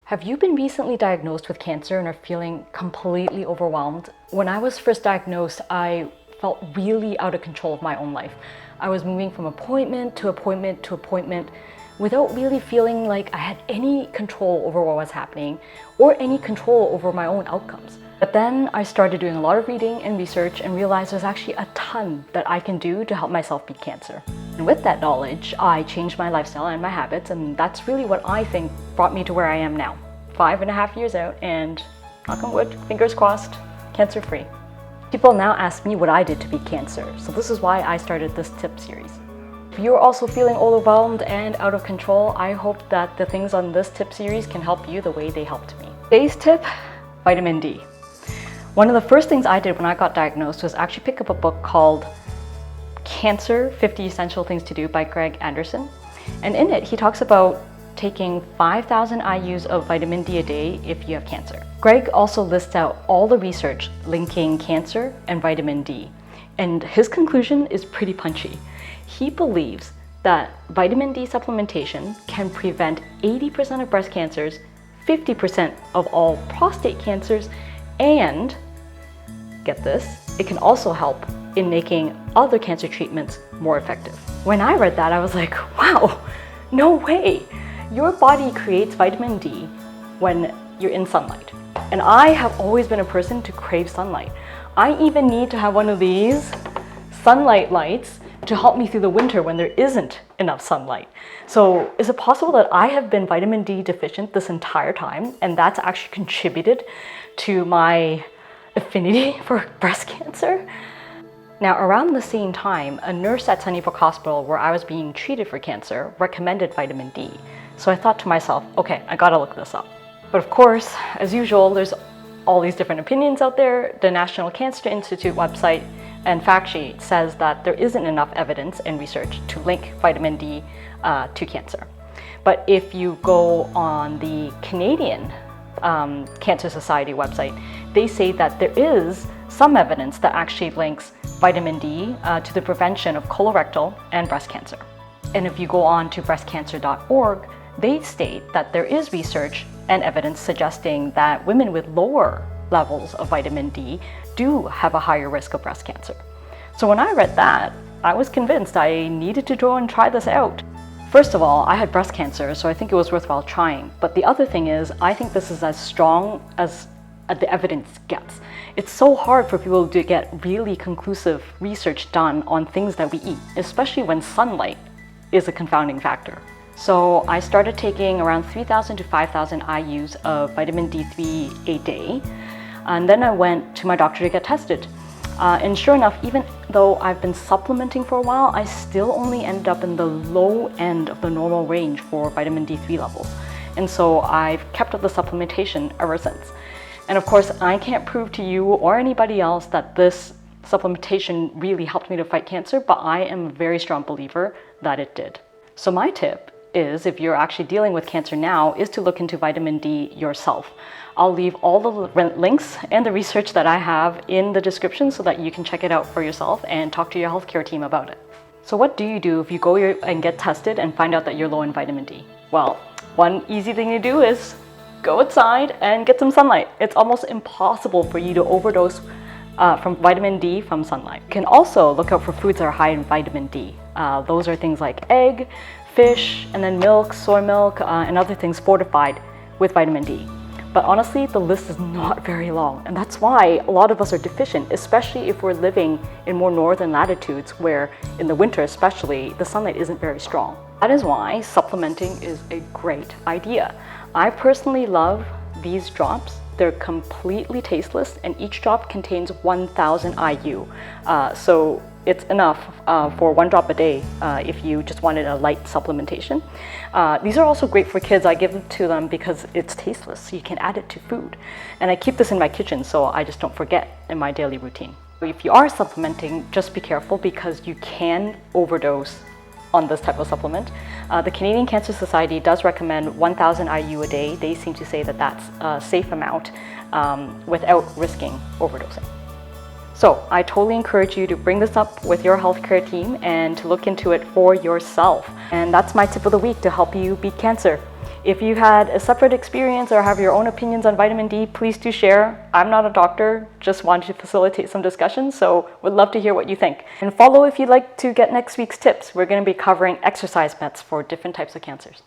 Have you been recently diagnosed with cancer and are feeling completely overwhelmed? When I was first diagnosed, I felt really out of control of my own life. I was moving from appointment to appointment to appointment without really feeling like I had any control over what was happening or any control over my own outcomes. But then I started doing a lot of reading and research and realized there's actually a ton that I can do to help myself beat cancer. And with that knowledge, I changed my lifestyle and my habits, and that's really what I think brought me to where I am now. 5.5 years out and, knock on wood, fingers crossed, cancer-free. People now ask me what I did to beat cancer, so this is why I started this tip series. If you're also feeling overwhelmed and out of control, I hope that the things on this tip series can help you the way they helped me. Today's tip, vitamin D. One of the first things I did when I got diagnosed was actually pick up a book called Cancer, 50 Essential Things to Do by Greg Anderson. And in it, he talks about taking 5,000 IUs of vitamin D a day if you have cancer. Greg also lists out all the research linking cancer and vitamin D. And his conclusion is pretty punchy. He believes that vitamin D supplementation can prevent 80% of breast cancers, 50% of all prostate cancers, and, get this, it can also help in making other cancer treatments more effective. When I read that, I was like, wow, no way. Your body creates vitamin D when you're in sunlight. And I have always been a person to crave sunlight. I even need to have one of these sunlight lights to help me through the winter when there isn't enough sunlight. So is it possible that I have been vitamin D deficient this entire time and that's actually contributed to my affinity for breast cancer? Now, around the same time, a nurse at Sunnybrook Hospital, where I was being treated for cancer, recommended vitamin D. So I thought to myself, okay, I gotta look this up. But of course, as usual, there's all these different opinions out there. The National Cancer Institute website and fact sheet says that there isn't enough evidence and research to link vitamin D to cancer. But if you go on the Canadian Cancer Society website, they say that there is some evidence that actually links vitamin D to the prevention of colorectal and breast cancer. And if you go on to breastcancer.org, they state that there is research and evidence suggesting that women with lower levels of vitamin D do have a higher risk of breast cancer. So when I read that, I was convinced I needed to go and try this out. First of all, I had breast cancer, so I think it was worthwhile trying. But the other thing is, I think this is as strong as the evidence gets. It's so hard for people to get really conclusive research done on things that we eat, especially when sunlight is a confounding factor. So I started taking around 3,000 to 5,000 IUs of vitamin D3 a day. And then I went to my doctor to get tested. And sure enough, even though I've been supplementing for a while, I still only ended up in the low end of the normal range for vitamin D3 levels. And so I've kept up the supplementation ever since. And of course, I can't prove to you or anybody else that this supplementation really helped me to fight cancer, but I am a very strong believer that it did. So my tip is, if you're actually dealing with cancer now, is to look into vitamin D yourself. I'll leave all the links and the research that I have in the description so that you can check it out for yourself and talk to your healthcare team about it. So what do you do if you go and get tested and find out that you're low in vitamin D? Well, one easy thing to do is go outside and get some sunlight. It's almost impossible for you to overdose from vitamin D from sunlight. You can also look out for foods that are high in vitamin D. Those are things like egg, fish, and then milk, soy milk, and other things fortified with vitamin D. But honestly, the list is not very long, and that's why a lot of us are deficient, especially if we're living in more northern latitudes where, in the winter especially, the sunlight isn't very strong. That is why supplementing is a great idea. I personally love these drops. They're completely tasteless, and each drop contains 1,000 IU. So it's enough for one drop a day if you just wanted a light supplementation. These are also great for kids. I give them to them because it's tasteless, so you can add it to food. And I keep this in my kitchen so I just don't forget in my daily routine. If you are supplementing, just be careful because you can overdose on this type of supplement. The Canadian Cancer Society does recommend 1,000 IU a day. They seem to say that that's a safe amount without risking overdosing. So I totally encourage you to bring this up with your healthcare team and to look into it for yourself. And that's my tip of the week to help you beat cancer. If you had a separate experience or have your own opinions on vitamin D, please do share. I'm not a doctor, just wanted to facilitate some discussion, so would love to hear what you think. And follow if you'd like to get next week's tips. We're going to be covering exercise meds for different types of cancers.